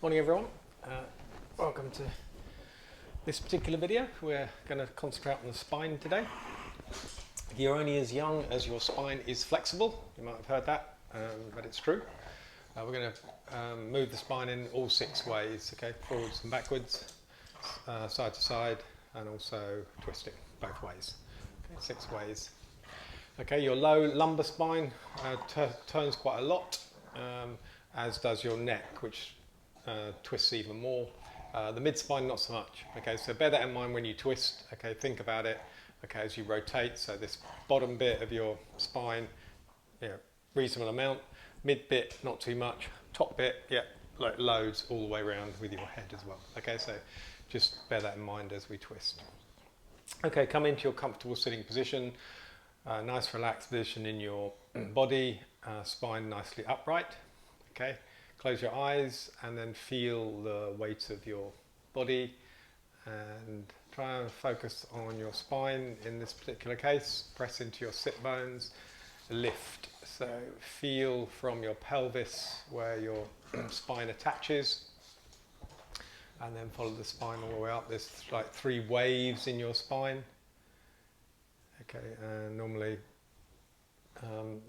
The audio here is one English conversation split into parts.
Morning everyone, welcome to this particular video. We're going to concentrate on the spine today. You're only as young as your spine is flexible. You might have heard that, but it's true. We're going to move the spine in all 6 ways, okay? Forwards and backwards, side to side, and also twisting both ways. Okay, 6 ways. Okay, your low lumbar spine turns quite a lot, as does your neck, which twists even more. The mid spine not so much. Okay, so bear that in mind when you twist. Okay, think about it. Okay, as you rotate, so this bottom bit of your spine, reasonable amount. Mid bit not too much. Top bit, like loads all the way around with your head as well. Okay, so just bear that in mind as we twist. Okay, come into your comfortable sitting position. Nice relaxed position in your body. Spine nicely upright. Okay. Close your eyes and then feel the weight of your body and try and focus on your spine in this particular case. Press into your sit bones, lift. So feel from your pelvis where your spine attaches and then follow the spine all the way up. There's like 3 waves in your spine. Okay, and normally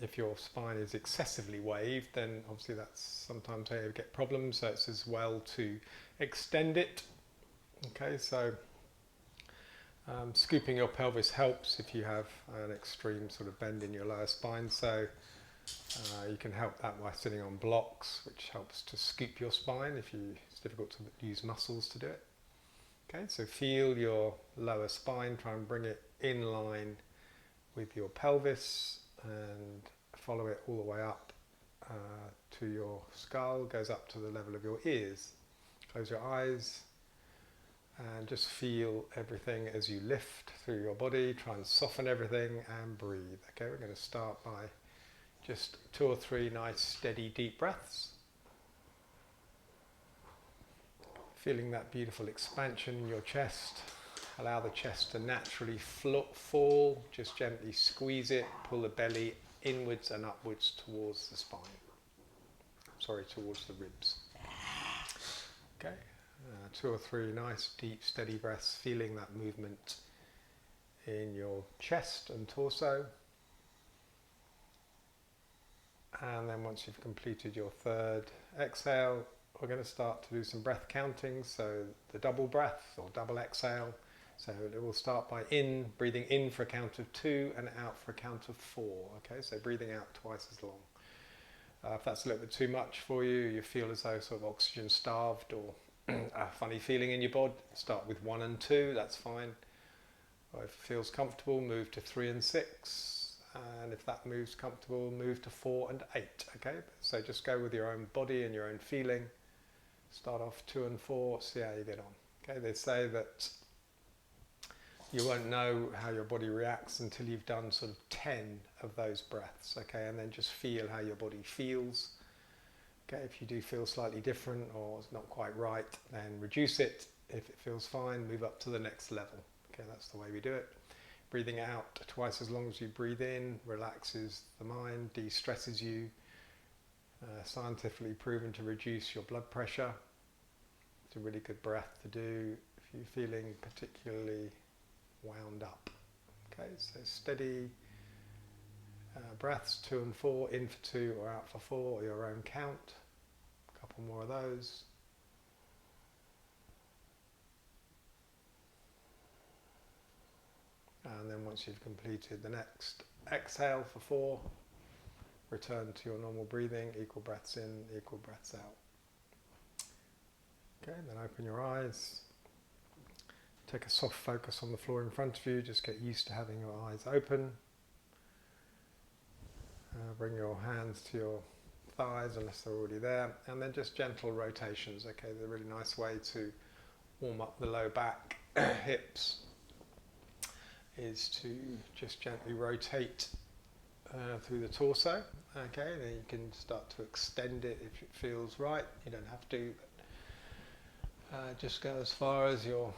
if your spine is excessively waved, then obviously that's sometimes how you get problems, so it's as well to extend it. Okay, so scooping your pelvis helps if you have an extreme sort of bend in your lower spine, so you can help that by sitting on blocks, which helps to scoop your spine if it's difficult to use muscles to do it. Okay, so feel your lower spine, try and bring it in line with your pelvis and follow it all the way up to your skull, goes up to the level of your ears. Close your eyes and just feel everything as you lift through your body. Try and soften everything and breathe. Okay, we're going to start by just 2 or 3 nice steady deep breaths. Feeling that beautiful expansion in your chest. Allow the chest to naturally fall, just gently squeeze it, pull the belly inwards and upwards towards the spine. Towards the ribs. Okay, 2 or 3 nice deep steady breaths, feeling that movement in your chest and torso. And then once you've completed your 3rd exhale, we're going to start to do some breath counting, so the double breath or double exhale. So it will start by breathing in for a count of 2 and out for a count of 4. Okay, so breathing out twice as long. If that's a little bit too much for you, you feel as though sort of oxygen starved or a funny feeling in your body, start with 1 and 2, that's fine. Or if it feels comfortable, move to 3 and 6. And if that moves comfortable, move to 4 and 8. Okay, so just go with your own body and your own feeling. Start off 2 and 4, see how you get on. Okay, they say that you won't know how your body reacts until you've done sort of 10 of those breaths, okay, and then just feel how your body feels. Okay, if you do feel slightly different or it's not quite right, then reduce it. If it feels fine, move up to the next level. Okay, that's the way we do it. Breathing out twice as long as you breathe in relaxes the mind, de-stresses you. Scientifically proven to reduce your blood pressure. It's a really good breath to do if you're feeling particularly wound up. Okay, so steady breaths, 2 and 4, in for 2 or out for 4, or your own count. A couple more of those. And then once you've completed the next exhale for 4, return to your normal breathing, equal breaths in, equal breaths out. Okay, then open your eyes. Take a soft focus on the floor in front of you, just get used to having your eyes open. Bring your hands to your thighs unless they're already there, and then just gentle rotations. Okay, they're a really nice way to warm up the low back, hips, is to just gently rotate through the torso. Okay, then you can start to extend it if it feels right. You don't have to, but just go as far as your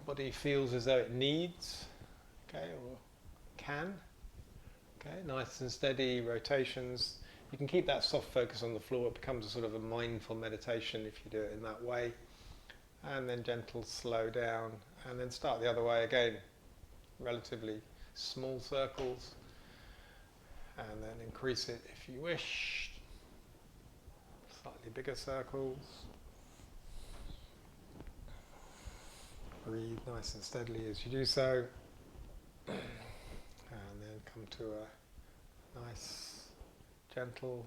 body feels as though it needs, okay, or can. Okay, nice and steady rotations. You can keep that soft focus on the floor. It becomes a sort of a mindful meditation if you do it in that way. And then gentle slow down, and then start the other way again. Relatively small circles, and then increase it if you wish. Slightly bigger circles. Breathe nice and steadily as you do so, and then come to a nice gentle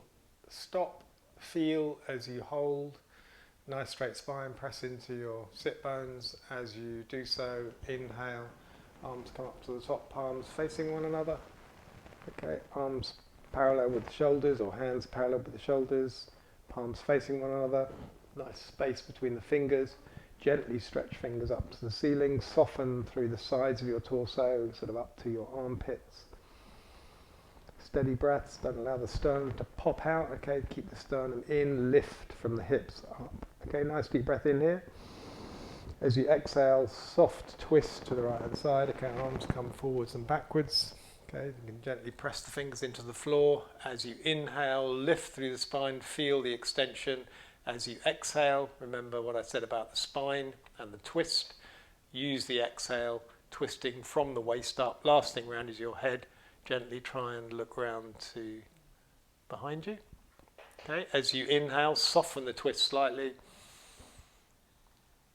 stop. Feel as you hold. Nice straight spine, press into your sit bones as you do so. Inhale, arms come up to the top, palms facing one another. Okay, arms parallel with the shoulders, or hands parallel with the shoulders, palms facing one another. Nice space between the fingers. Gently stretch fingers up to the ceiling, soften through the sides of your torso, sort of up to your armpits. Steady breaths, don't allow the sternum to pop out, okay, keep the sternum in, lift from the hips up. Okay, nice deep breath in here. As you exhale, soft twist to the right hand side, okay, arms come forwards and backwards. Okay, you can gently press the fingers into the floor. As you inhale, lift through the spine, feel the extension. As you exhale, remember what I said about the spine and the twist. Use the exhale, twisting from the waist up. Last thing round is your head. Gently try and look round to behind you. Okay, as you inhale, soften the twist slightly.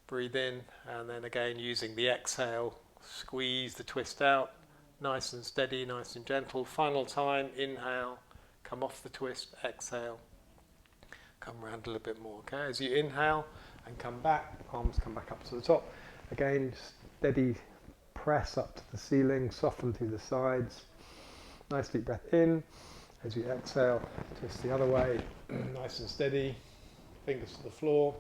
Breathe in, and then again using the exhale, squeeze the twist out. Nice and steady, nice and gentle. Final time, inhale, come off the twist, exhale. Come round a little bit more, okay? As you inhale and come back, arms come back up to the top. Again, steady press up to the ceiling, soften through the sides. Nice deep breath in. As you exhale, twist the other way, nice and steady. Fingers to the floor.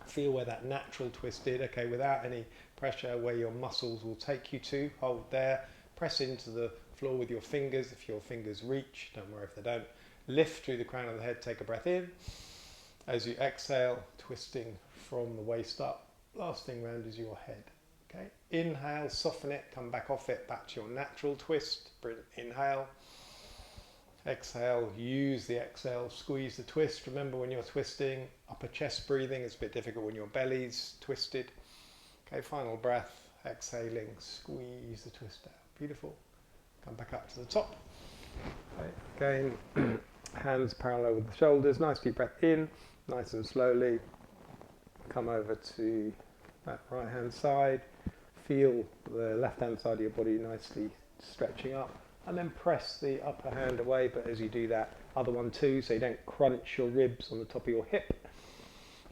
Feel where that natural twist did, okay, without any pressure, where your muscles will take you to. Hold there. Press into the floor with your fingers if your fingers reach. Don't worry if they don't. Lift through the crown of the head, take a breath in. As you exhale, twisting from the waist up. Last thing round is your head. Okay. Inhale, soften it, come back off it, back to your natural twist. Inhale. Exhale, use the exhale, squeeze the twist. Remember when you're twisting, upper chest breathing, it's a bit difficult when your belly's twisted. Okay, final breath, exhaling, squeeze the twist out. Beautiful. Come back up to the top. Okay. Again, hands parallel with the shoulders. Nice deep breath in, nice and slowly. Come over to that right hand side. Feel the left hand side of your body nicely stretching up. And then press the upper hand away, but as you do that, other one too, so you don't crunch your ribs on the top of your hip.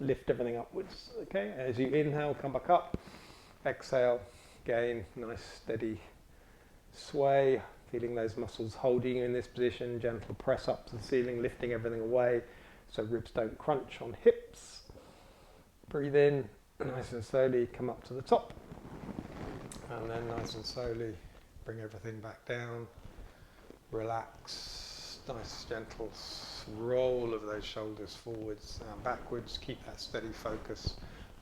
Lift everything upwards. Okay. As you inhale, come back up. Exhale. Again, nice steady sway. Feeling those muscles holding you in this position. Gentle press up to the ceiling, lifting everything away so ribs don't crunch on hips. Breathe in, nice and slowly come up to the top. And then nice and slowly bring everything back down. Relax. Nice gentle roll of those shoulders forwards and backwards. Keep that steady focus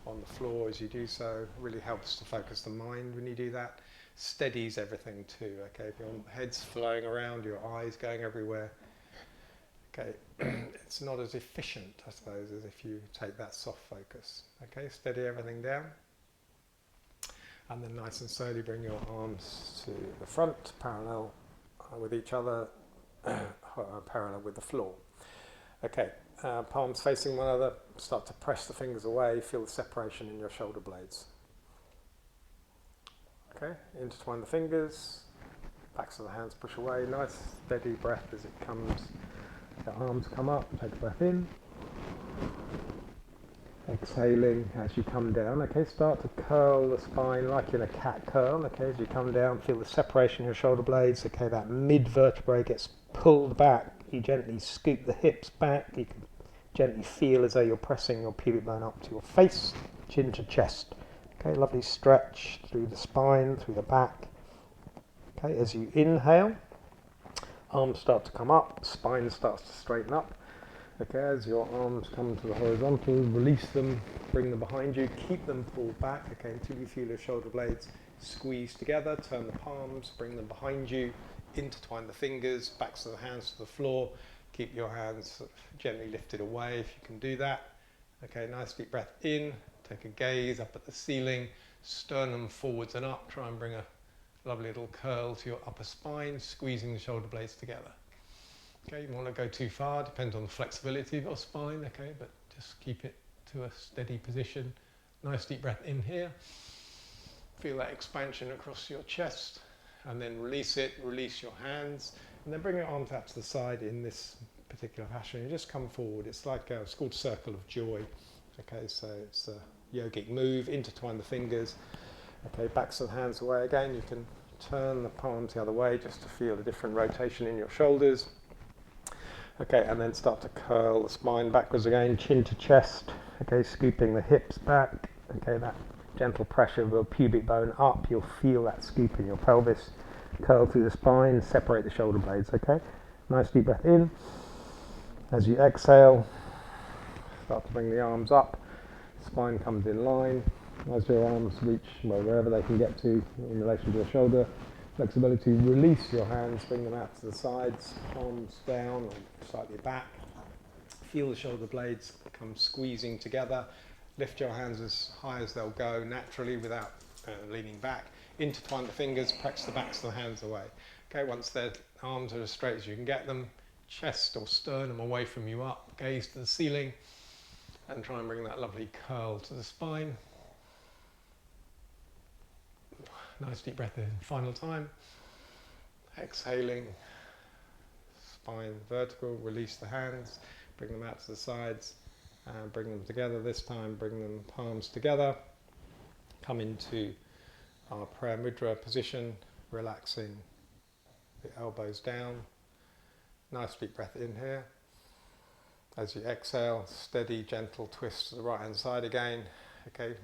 on the floor as you do so. Really helps to focus the mind when you do that. Steadies everything too, okay? If your head's flowing around, your eyes going everywhere, okay, it's not as efficient, I suppose, as if you take that soft focus. Okay, steady everything down. And then nice and slowly bring your arms to the front, parallel with each other, parallel with the floor. Okay, palms facing one another, start to press the fingers away, feel the separation in your shoulder blades. Okay, intertwine the fingers, backs of the hands push away, nice steady breath as it comes. The arms come up, take a breath in. Exhaling as you come down, okay, start to curl the spine like in a cat curl, okay, as you come down, feel the separation in your shoulder blades, okay, that mid vertebrae gets pulled back, you gently scoop the hips back, you can gently feel as though you're pressing your pubic bone up to your face, chin to chest. Okay, lovely stretch through the spine, through the back. Okay, as you inhale, arms start to come up, spine starts to straighten up. Okay, as your arms come to the horizontal, release them, bring them behind you, keep them pulled back, okay, until you feel your shoulder blades squeeze together, turn the palms, bring them behind you, intertwine the fingers, backs of the hands to the floor, Keep your hands sort of gently lifted away if you can do that. Okay, nice deep breath in. Take a gaze up at the ceiling, sternum forwards and up. Try and bring a lovely little curl to your upper spine, squeezing the shoulder blades together. Okay, you don't want to go too far, depends on the flexibility of your spine, okay, but just keep it to a steady position. Nice deep breath in here. Feel that expansion across your chest, and then release it, release your hands, and then bring your arms out to the side in this particular fashion. You just come forward. It's like it's called circle of joy. Okay, so it's a yogic move. Intertwine the fingers. Okay, backs of the hands away again. You can turn the palms the other way just to feel a different rotation in your shoulders. Okay, and then start to curl the spine backwards again, chin to chest. Okay, scooping the hips back. Okay, that gentle pressure of your pubic bone up. You'll feel that scoop in your pelvis. Curl through the spine, separate the shoulder blades. Okay, nice deep breath in. As you exhale, start to bring the arms up. Spine comes in line. As your arms reach wherever they can get to in relation to your shoulder flexibility, release your hands, bring them out to the sides, palms down or slightly back. Feel the shoulder blades come squeezing together. Lift your hands as high as they'll go naturally without leaning back. Intertwine the fingers, press the backs of the hands away. Okay, once their arms are as straight as you can get them, chest or sternum away from you up, gaze to the ceiling, and try and bring that lovely curl to the spine. Nice deep breath in. Final time. Exhaling. Spine vertical. Release the hands. Bring them out to the sides. And bring them together. This time bring them palms together. Come into our prayer mudra position. Relaxing the elbows down. Nice deep breath in here. As you exhale, steady, gentle twist to the right hand side again. Okay.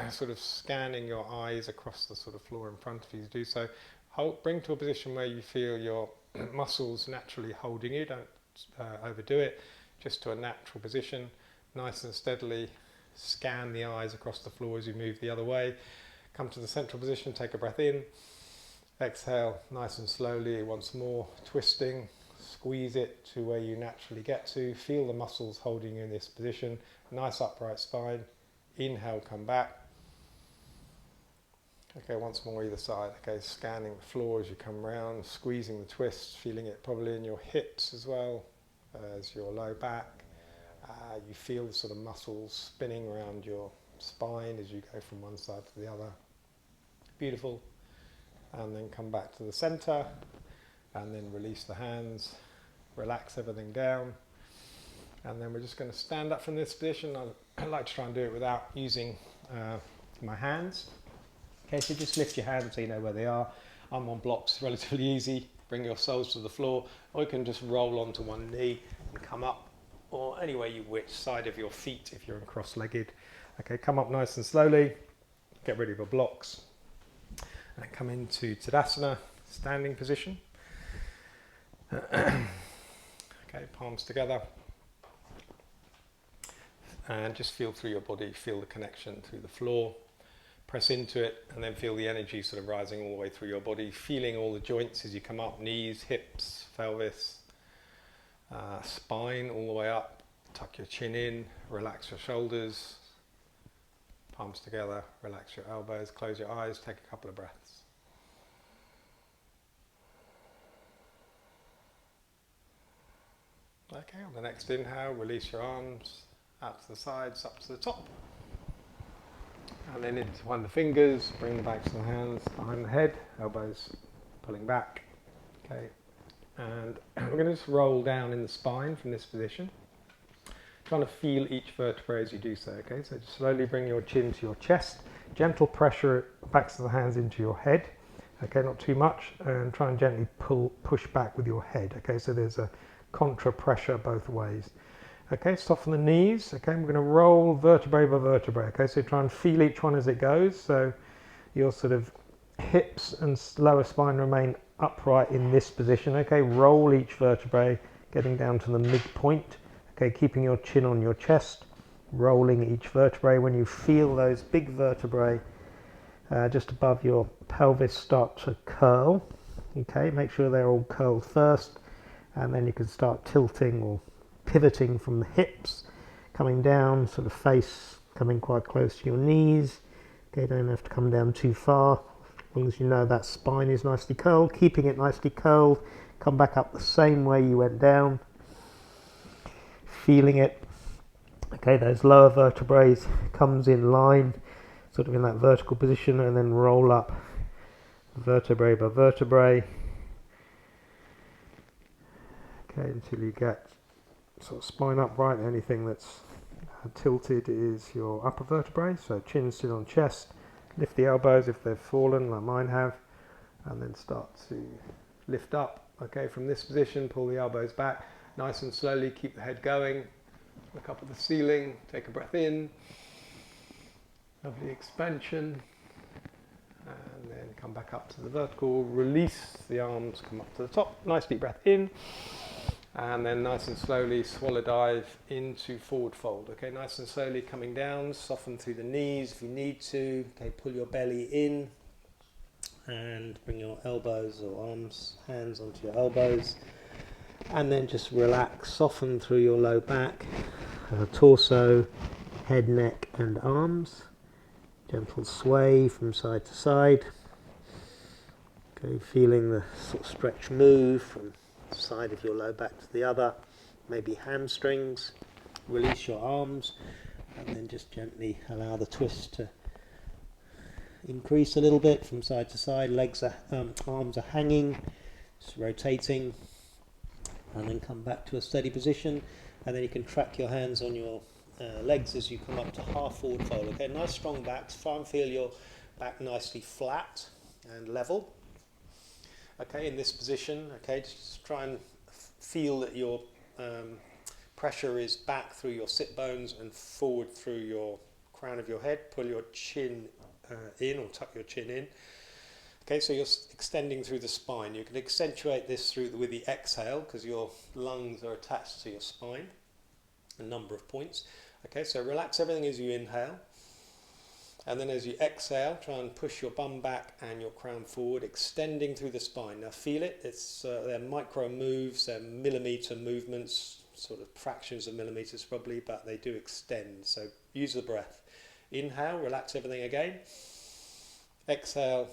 Sort of scanning your eyes across the sort of floor in front of you to do so. Bring to a position where you feel your muscles naturally holding you. Don't overdo it. Just to a natural position. Nice and steadily scan the eyes across the floor as you move the other way. Come to the central position. Take a breath in. Exhale nice and slowly once more. Twisting. Squeeze it to where you naturally get to. Feel the muscles holding you in this position. Nice upright spine. Inhale, come back. Okay, once more either side. Okay, scanning the floor as you come round, squeezing the twist, feeling it probably in your hips as well as your low back. You feel the sort of muscles spinning around your spine as you go from one side to the other. Beautiful. And then come back to the center and then release the hands, relax everything down. And then we're just going to stand up from this position. I like to try and do it without using my hands. Okay, so just lift your hands so you know where they are. Arm on blocks, relatively easy. Bring your soles to the floor, or you can just roll onto one knee and come up, or any way you wish, side of your feet if you're cross-legged. Okay, come up nice and slowly. Get rid of your blocks. And come into Tadasana, standing position. Okay, palms together. And just feel through your body, feel the connection through the floor. Press into it and then feel the energy sort of rising all the way through your body, feeling all the joints as you come up, knees, hips, pelvis, spine all the way up. Tuck your chin in, relax your shoulders, palms together, relax your elbows, close your eyes, take a couple of breaths. Okay, on the next inhale, release your arms out to the sides, up to the top. And then intertwine the fingers, bring the backs of the hands behind the head, elbows pulling back. Okay, and we're going to just roll down in the spine from this position. Trying to feel each vertebrae as you do so. Okay, so just slowly bring your chin to your chest, gentle pressure backs of the hands into your head. Okay, not too much, and try and gently push back with your head. Okay, so there's a contra pressure both ways. Okay, soften the knees. Okay, we're going to roll vertebrae by vertebrae. Okay, so try and feel each one as it goes. So your sort of hips and lower spine remain upright in this position. Okay, roll each vertebrae, getting down to the midpoint. Okay, keeping your chin on your chest, rolling each vertebrae. When you feel those big vertebrae just above your pelvis start to curl, okay, make sure they're all curled first. And then you can start tilting or pivoting from the hips, coming down, sort of face coming quite close to your knees. Okay, don't have to come down too far. As long as you know that spine is nicely curled, keeping it nicely curled. Come back up the same way you went down, feeling it. Okay, those lower vertebrae comes in line, sort of in that vertical position, and then roll up vertebrae by vertebrae. Okay, until you get sort of spine upright. Anything that's tilted is your upper vertebrae, so chin still on chest. Lift the elbows if they've fallen, like mine have, and then start to lift up. Okay, from this position, pull the elbows back, nice and slowly, keep the head going. Look up at the ceiling, take a breath in, lovely expansion, and then come back up to the vertical, release the arms, come up to the top, nice deep breath in, and then nice and slowly swallow dive into forward fold. Okay, nice and slowly coming down, soften through the knees if you need to. Okay, pull your belly in and bring your elbows or arms, hands onto your elbows, and then just relax, soften through your low back, torso, head, neck and arms. Gentle sway from side to side. Okay, feeling the sort of stretch move from the side of your low back to the other, maybe hamstrings. Release your arms and then just gently allow the twist to increase a little bit from side to side. Legs are, arms are hanging, just rotating, and then come back to a steady position, and then you can track your hands on your legs as you come up to half forward fold. Okay, nice strong backs. Try and feel your back nicely flat and level. Okay, in this position, okay, just try and feel that your pressure is back through your sit bones and forward through your crown of your head. Pull your chin in, or tuck your chin in. Okay, so you're extending through the spine. You can accentuate this with the exhale because your lungs are attached to your spine, a number of points. Okay, so relax everything as you inhale, and then as you exhale, try and push your bum back and your crown forward, extending through the spine. Now feel it. They're micro moves, they're millimeter movements, sort of fractions of millimeters probably, but they do extend. So use the breath. Inhale, relax everything again. Exhale,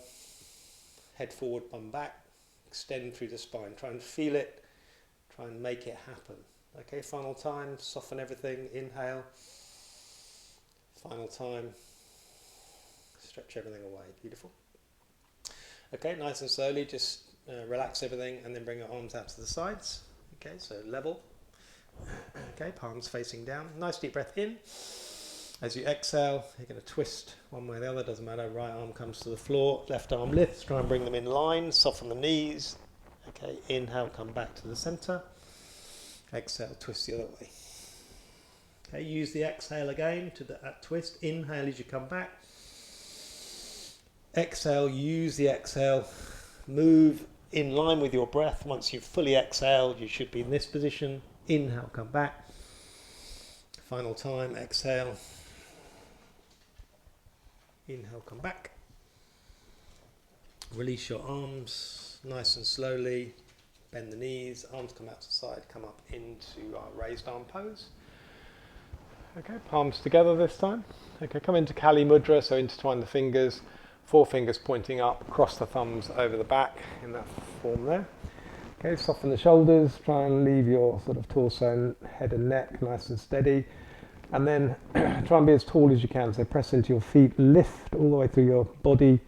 head forward, bum back, extend through the spine. Try and feel it, try and make it happen. Okay, final time, soften everything, inhale. Final time, stretch everything away, beautiful. Okay, nice and slowly, just relax everything and then bring your arms out to the sides. Okay, so level. Okay, palms facing down. Nice deep breath in. As you exhale, you're going to twist one way or the other, doesn't matter. Right arm comes to the floor, left arm lifts, try and bring them in line, soften the knees. Okay, inhale, come back to the center. Exhale, twist the other way. Okay, use the exhale again to that twist. Inhale as you come back. Exhale, use the exhale. Move in line with your breath. Once you've fully exhaled, you should be in this position. Inhale, come back. Final time, exhale. Inhale, come back. Release your arms nice and slowly. Bend the knees, arms come out to the side, come up into our raised arm pose. Okay, palms together this time. Okay, come into Kali Mudra, so intertwine the fingers, 4 fingers pointing up, cross the thumbs over the back in that form there. Okay, soften the shoulders, try and leave your sort of torso, head and neck nice and steady. And then try and be as tall as you can, so press into your feet, lift all the way through your body.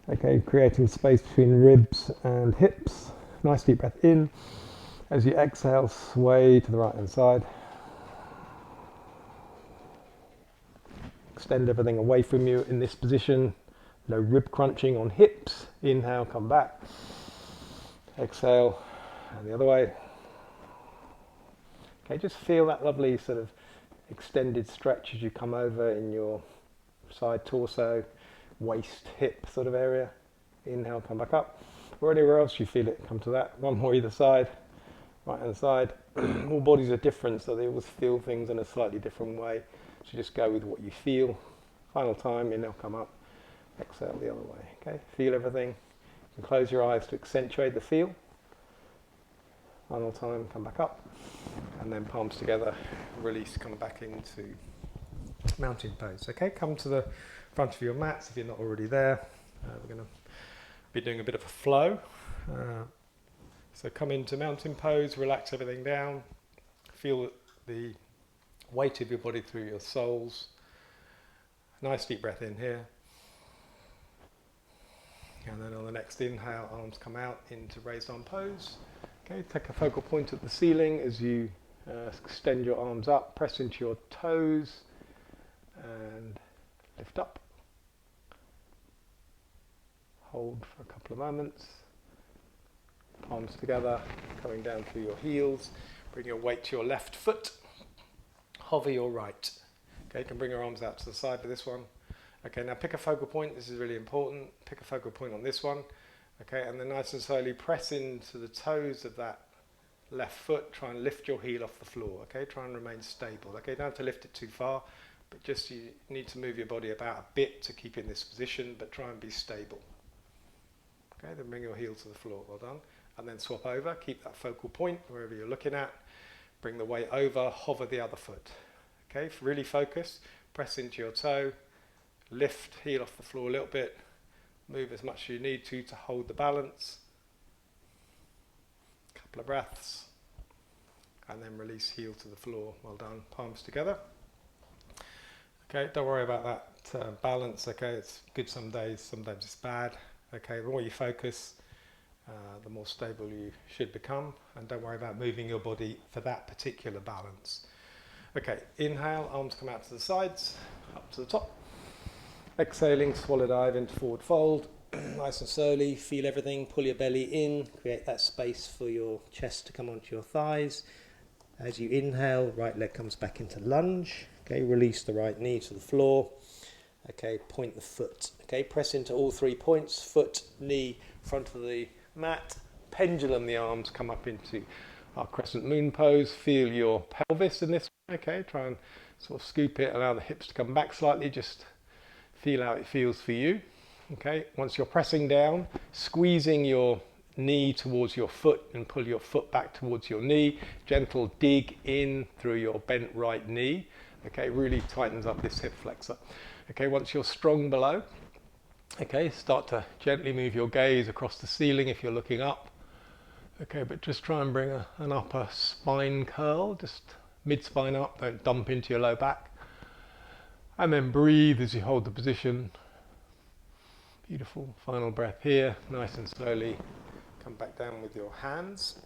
Okay, creating space between ribs and hips. Nice deep breath in. As you exhale, sway to the right hand side. Extend everything away from you in this position. No rib crunching on hips. Inhale, come back. Exhale, and the other way. Okay, just feel that lovely sort of extended stretch as you come over in your side torso, waist, hip sort of area. Inhale, come back up. Or anywhere else you feel it, come to that. One more either side, right hand side. All bodies are different, so they always feel things in a slightly different way. So just go with what you feel. Final time, inhale, come up. Exhale the other way. Okay, feel everything. You can close your eyes to accentuate the feel. Final time, come back up, and then palms together, release, come back into mountain pose. Okay, come to the front of your mats if you're not already there. We're going to be doing a bit of a flow. So come into mountain pose, relax everything down, feel the weight of your body through your soles. Nice deep breath in here. And then on the next inhale, arms come out into raised arm pose. Okay, take a focal point at the ceiling as you extend your arms up, press into your toes and lift up. Hold for a couple of moments. Palms together, coming down through your heels. Bring your weight to your left foot. Hover your right. Okay, you can bring your arms out to the side for this one. Okay, now pick a focal point. This is really important. Pick a focal point on this one. Okay, and then nice and slowly press into the toes of that left foot. Try and lift your heel off the floor. Okay, try and remain stable. Okay, you don't have to lift it too far, but just you need to move your body about a bit to keep in this position, but try and be stable. Okay, then bring your heel to the floor. Well done. And then swap over. Keep that focal point wherever you're looking at. Bring the weight over. Hover the other foot. Okay, really focus. Press into your toe. Lift heel off the floor a little bit. Move as much as you need to hold the balance. Couple of breaths. And then release heel to the floor. Well done. Palms together. Okay, don't worry about that balance. Okay, it's good some days, sometimes it's bad. Okay, the more you focus, the more stable you should become. And don't worry about moving your body for that particular balance. Okay, inhale, arms come out to the sides, up to the top. Exhaling, swallow dive into forward fold. Nice and slowly, feel everything, pull your belly in, create that space for your chest to come onto your thighs. As you inhale, right leg comes back into lunge. Okay, release the right knee to the floor. Okay, point the foot. Okay, press into all 3 points, foot, knee, front of the mat. Pendulum the arms, come up into our crescent moon pose. Feel your pelvis in this. Okay, try and sort of scoop it, allow the hips to come back slightly, just feel how it feels for you. Okay, once you're pressing down, squeezing your knee towards your foot and pull your foot back towards your knee. Gentle dig in through your bent right knee. Okay, really tightens up this hip flexor. Okay, once you're strong below, okay, start to gently move your gaze across the ceiling if you're looking up. Okay, but just try and bring an upper spine curl, just mid-spine up, don't dump into your low back. And then breathe as you hold the position. Beautiful. Final breath here. Nice and slowly come back down with your hands.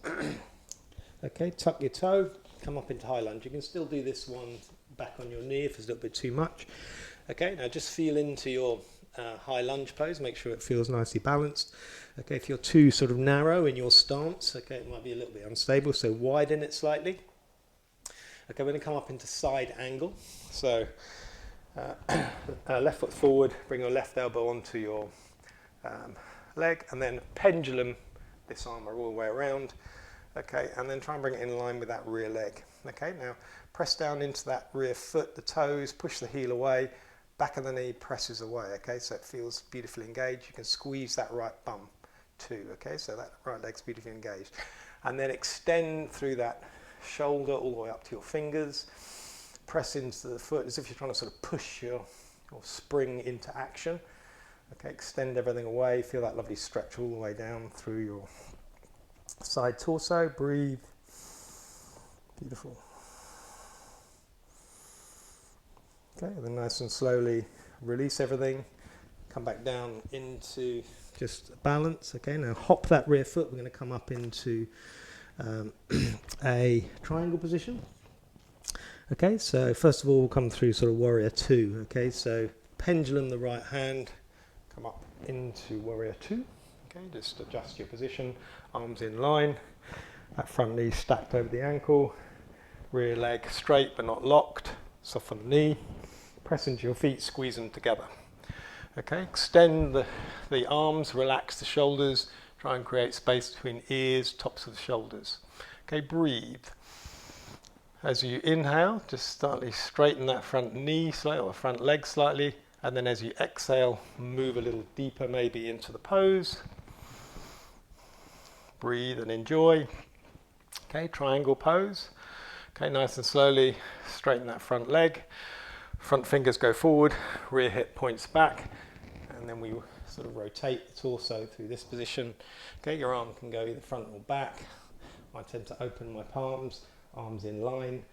Okay, tuck your toe, come up into high lunge. You can still do this one back on your knee if it's a little bit too much. Okay, now just feel into your high lunge pose. Make sure it feels nicely balanced. Okay, if you're too sort of narrow in your stance, okay, it might be a little bit unstable, so widen it slightly. Okay, we're going to come up into side angle. So left foot forward, bring your left elbow onto your leg, and then pendulum this arm all the way around. Okay, and then try and bring it in line with that rear leg. Okay, now press down into that rear foot, the toes, push the heel away, back of the knee presses away. Okay, so it feels beautifully engaged. You can squeeze that right bum too. Okay, so that right leg's beautifully engaged. And then extend through that shoulder all the way up to your fingers. Press into the foot as if you're trying to sort of push your spring into action. Okay, extend everything away. Feel that lovely stretch all the way down through your side torso. Breathe. Beautiful. Okay, and then nice and slowly release everything. Come back down into just balance. Okay, now hop that rear foot. We're going to come up into a triangle position. Okay, so first of all, we'll come through sort of warrior 2. Okay, so pendulum the right hand, come up into warrior 2. Okay, just adjust your position, arms in line, that front knee stacked over the ankle, rear leg straight but not locked, soften the knee, press into your feet, squeeze them together. Okay, extend the arms, relax the shoulders, try and create space between ears, tops of the shoulders. Okay, breathe. As you inhale, just slightly straighten that front knee slightly, or front leg slightly, and then as you exhale, move a little deeper maybe into the pose. Breathe and enjoy. Okay, triangle pose. Okay, nice and slowly straighten that front leg. Front fingers go forward, rear hip points back, and then we sort of rotate the torso through this position. Okay, your arm can go either front or back. I tend to open my palms, arms in line,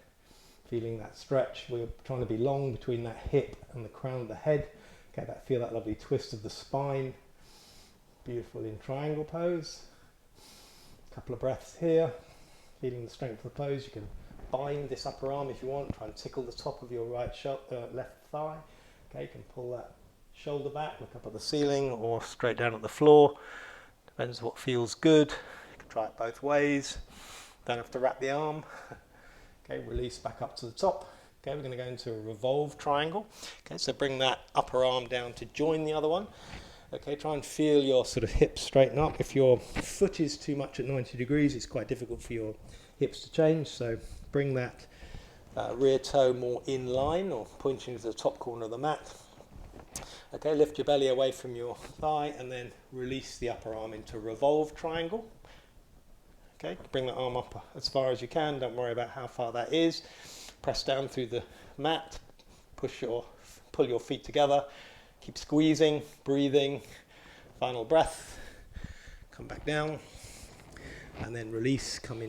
feeling that stretch. We're trying to be long between that hip and the crown of the head. Okay, feel that lovely twist of the spine. Beautiful in triangle pose. Couple of breaths here, feeling the strength of the pose. You can bind this upper arm if you want, try and tickle the top of your left thigh. Okay, you can pull that shoulder back, look up at the ceiling or straight down at the floor. Depends what feels good. You can try it both ways. Don't have to wrap the arm. Okay, release back up to the top. Okay, we're going to go into a revolve triangle. Okay, so bring that upper arm down to join the other one. Okay, try and feel your sort of hips straighten up. If your foot is too much at 90 degrees, it's quite difficult for your hips to change. So bring that rear toe more in line or pointing to the top corner of the mat. Okay, lift your belly away from your thigh and then release the upper arm into revolve triangle. Okay, bring the arm up as far as you can. Don't worry about how far that is. Press down through the mat. Pull your feet together. Keep squeezing, breathing. Final breath. Come back down, and then release. Come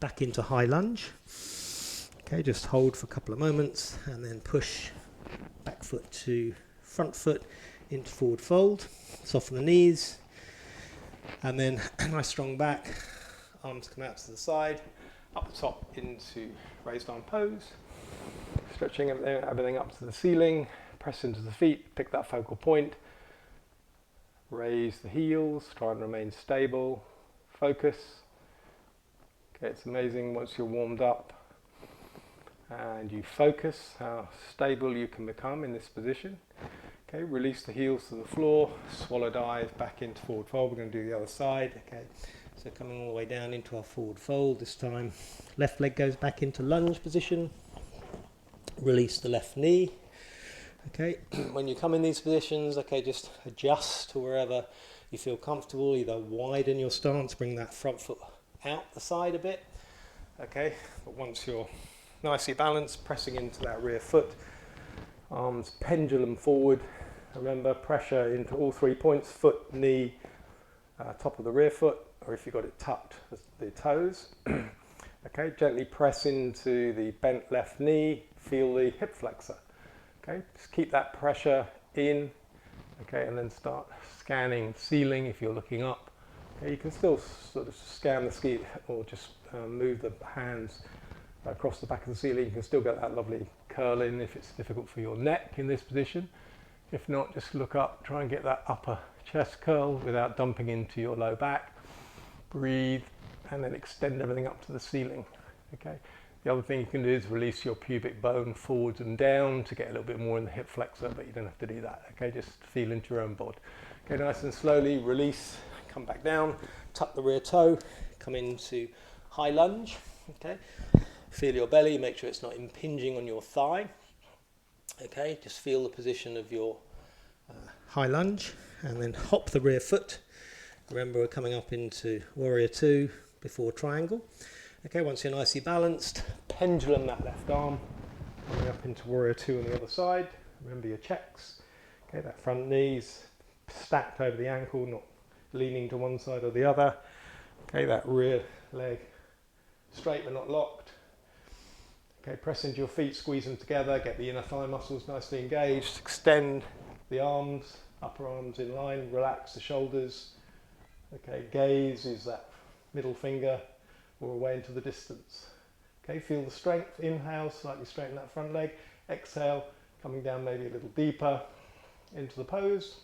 back into high lunge. Okay, just hold for a couple of moments, and then push back foot to front foot into forward fold. Soften the knees, and then nice strong back. Arms come out to the side, up the top into raised arm pose. Stretching everything up to the ceiling. Press into the feet, pick that focal point, raise the heels, try and remain stable, focus. Okay, it's amazing once you're warmed up and you focus how stable you can become in this position. Okay, release the heels to the floor, swallow dive back into forward fold. We're going to do the other side. Okay, so coming all the way down into our forward fold this time. Left leg goes back into lunge position. Release the left knee. Okay, when you come in these positions, okay, just adjust to wherever you feel comfortable. Either widen your stance, bring that front foot out the side a bit. Okay, but once you're nicely balanced, pressing into that rear foot, arms pendulum forward. Remember, pressure into all 3 points, foot, knee, top of the rear foot, or if you've got it tucked, the toes. Okay, gently press into the bent left knee, feel the hip flexor. Okay, just keep that pressure in, okay, and then start scanning the ceiling if you're looking up. Okay, you can still sort of scan the ski or just move the hands across the back of the ceiling. You can still get that lovely curl in if it's difficult for your neck in this position. If not, just look up, try and get that upper chest curl without dumping into your low back. Breathe, and then extend everything up to the ceiling. Okay. The other thing you can do is release your pubic bone forwards and down to get a little bit more in the hip flexor, but you don't have to do that. Okay, just feel into your own bod. Okay, nice and slowly release, come back down, tuck the rear toe, come into high lunge. Okay, feel your belly, make sure it's not impinging on your thigh. Okay, just feel the position of your high lunge, and then hop the rear foot. Remember, we're coming up into warrior two before triangle. Okay, once you're nicely balanced, pendulum that left arm, coming up into warrior two on the other side. Remember your checks. Okay, that front knee's stacked over the ankle, not leaning to one side or the other. Okay, that rear leg straight but not locked. Okay, press into your feet, squeeze them together, get the inner thigh muscles nicely engaged, extend the arms, upper arms in line, relax the shoulders. Okay, gaze is that middle finger or away into the distance. Okay, feel the strength. Inhale, slightly straighten that front leg. Exhale, coming down maybe a little deeper into the pose.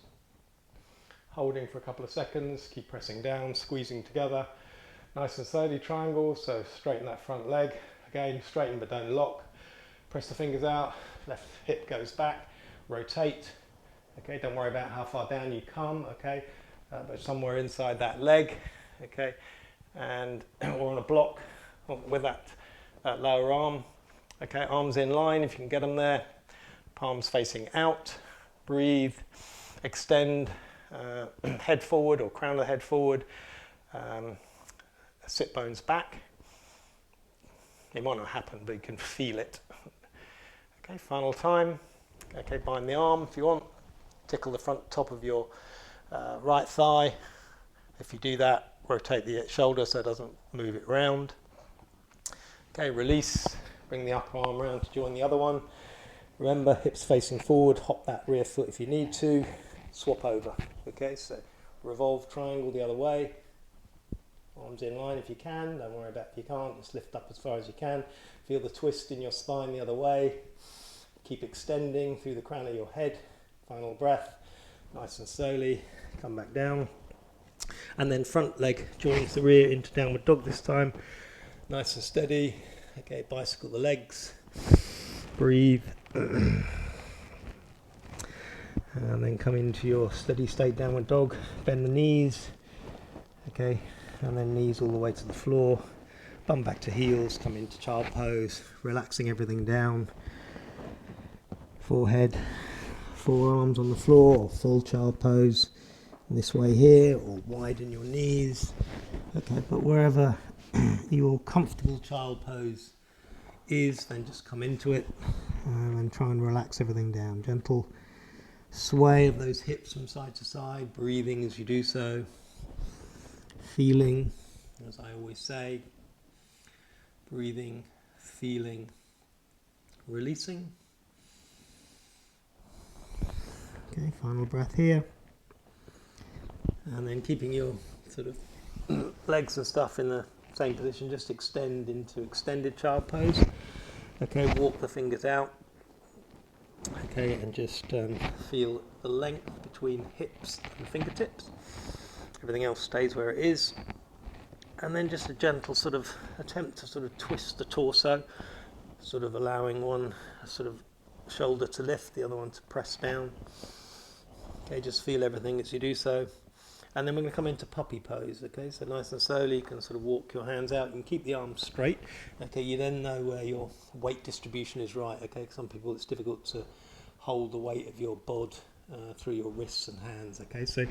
Holding for a couple of seconds, keep pressing down, squeezing together. Nice and slowly triangle, so straighten that front leg. Again, straighten but don't lock. Press the fingers out, left hip goes back, rotate. Okay, don't worry about how far down you come, okay, but somewhere inside that leg, okay. And or on a block with that lower arm. Okay, arms in line if you can get them there. Palms facing out. Breathe, extend, head forward or crown of the head forward. sit bones back. It might not happen, but you can feel it. Okay, final time. Okay, bind the arm if you want. Tickle the front top of your right thigh. If you do that, rotate the shoulder so it doesn't move it round. Okay, release. Bring the upper arm around to join the other one. Remember, hips facing forward. Hop that rear foot if you need to. Swap over. Okay, so revolve triangle the other way. Arms in line if you can. Don't worry about if you can't. Just lift up as far as you can. Feel the twist in your spine the other way. Keep extending through the crown of your head. Final breath. Nice and slowly. Come back down. And then front leg joins the rear into downward dog this time. Nice and steady. Okay, bicycle the legs. Breathe. And then come into your steady state downward dog. Bend the knees. Okay, and then knees all the way to the floor. Bum back to heels. Come into child pose. Relaxing everything down. Forehead, forearms on the floor, or full child pose. This way here, or widen your knees. Okay, but wherever your comfortable child pose is, then just come into it and try and relax everything down. Gentle sway of those hips from side to side, breathing as you do so, feeling, as I always say, breathing, feeling, releasing. Okay, final breath here. And then keeping your sort of legs and stuff in the same position, just extend into extended child pose. Okay, walk the fingers out. Okay, and just feel the length between hips and fingertips. Everything else stays where it is. And then just a gentle sort of attempt to sort of twist the torso, sort of allowing one sort of shoulder to lift, the other one to press down. Okay, just feel everything as you do so. And then we're going to come into puppy pose, okay? So nice and slowly, you can sort of walk your hands out. You can keep the arms straight, okay? You then know where your weight distribution is right, okay? Some people, it's difficult to hold the weight of your bod through your wrists and hands, okay? So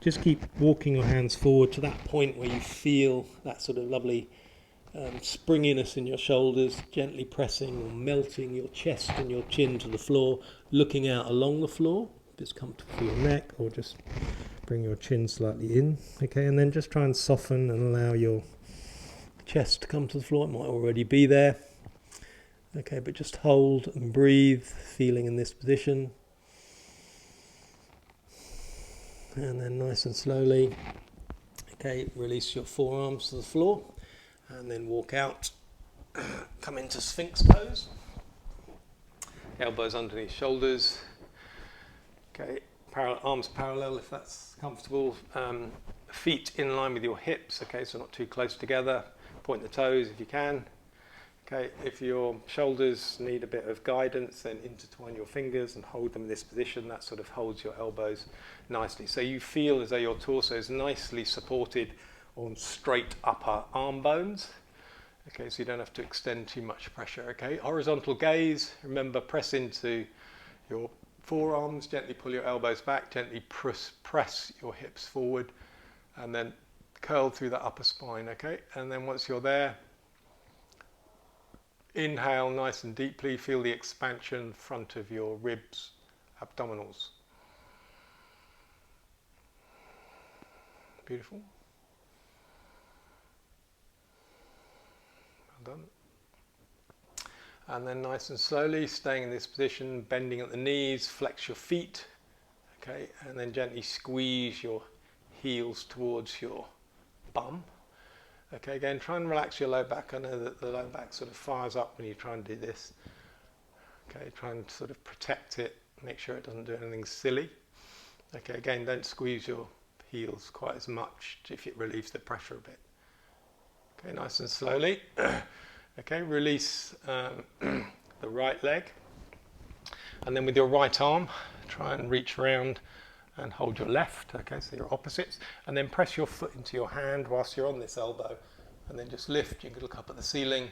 just keep walking your hands forward to that point where you feel that sort of lovely springiness in your shoulders, gently pressing or melting your chest and your chin to the floor, looking out along the floor. If it's comfortable for your neck, or just bring your chin slightly in, okay, and then just try and soften and allow your chest to come to the floor. It might already be there, okay, but just hold and breathe, feeling in this position. And then nice and slowly, okay, release your forearms to the floor, and then walk out, come into Sphinx pose, elbows underneath shoulders, okay. Arms parallel if that's comfortable, feet in line with your hips, okay, so not too close together. Point the toes if you can. Okay, if your shoulders need a bit of guidance, then intertwine your fingers and hold them in this position. That sort of holds your elbows nicely. So you feel as though your torso is nicely supported on straight upper arm bones. Okay, so you don't have to extend too much pressure, okay. Horizontal gaze, remember, press into your forearms, gently pull your elbows back, gently press your hips forward, and then curl through the upper spine, okay? And then once you're there, inhale nice and deeply, feel the expansion front of your ribs, abdominals. Beautiful. Well done. And then nice and slowly, staying in this position, bending at the knees, flex your feet, okay, and then gently squeeze your heels towards your bum. Okay, again, try and relax your low back. I know that the low back sort of fires up when you try and do this. Okay, try and sort of protect it, make sure it doesn't do anything silly. Okay, again, don't squeeze your heels quite as much if it relieves the pressure a bit. Okay, nice and slowly. Okay, release the right leg, and then with your right arm, try and reach around and hold your left, okay, so your opposites, and then press your foot into your hand whilst you're on this elbow, and then just lift. You can look up at the ceiling,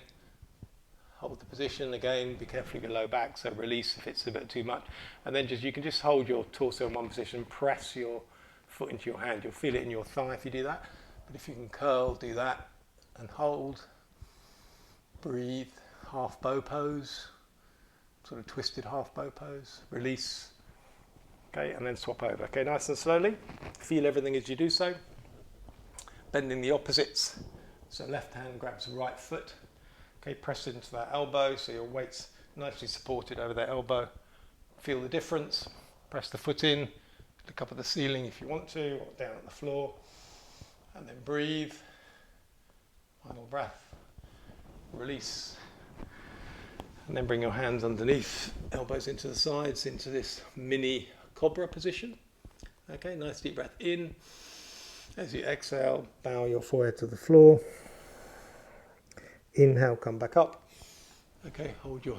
hold the position again, be careful of your low back, so release if it's a bit too much, and then you can just hold your torso in one position, press your foot into your hand. You'll feel it in your thigh if you do that, but if you can curl, do that. and hold. Breathe, half bow pose, sort of twisted half bow pose. Release. Okay, and then swap over. Okay, nice and slowly. Feel everything as you do so. Bending the opposites. So left hand grabs the right foot. Okay, press into that elbow so your weight's nicely supported over that elbow. Feel the difference. Press the foot in. Look up at the ceiling if you want to, or down at the floor. And then breathe. Final breath. Release. And then bring your hands underneath, elbows into the sides, into this mini cobra position. Okay, nice deep breath in. As you exhale, bow your forehead to the floor. Inhale, come back up. Okay, hold your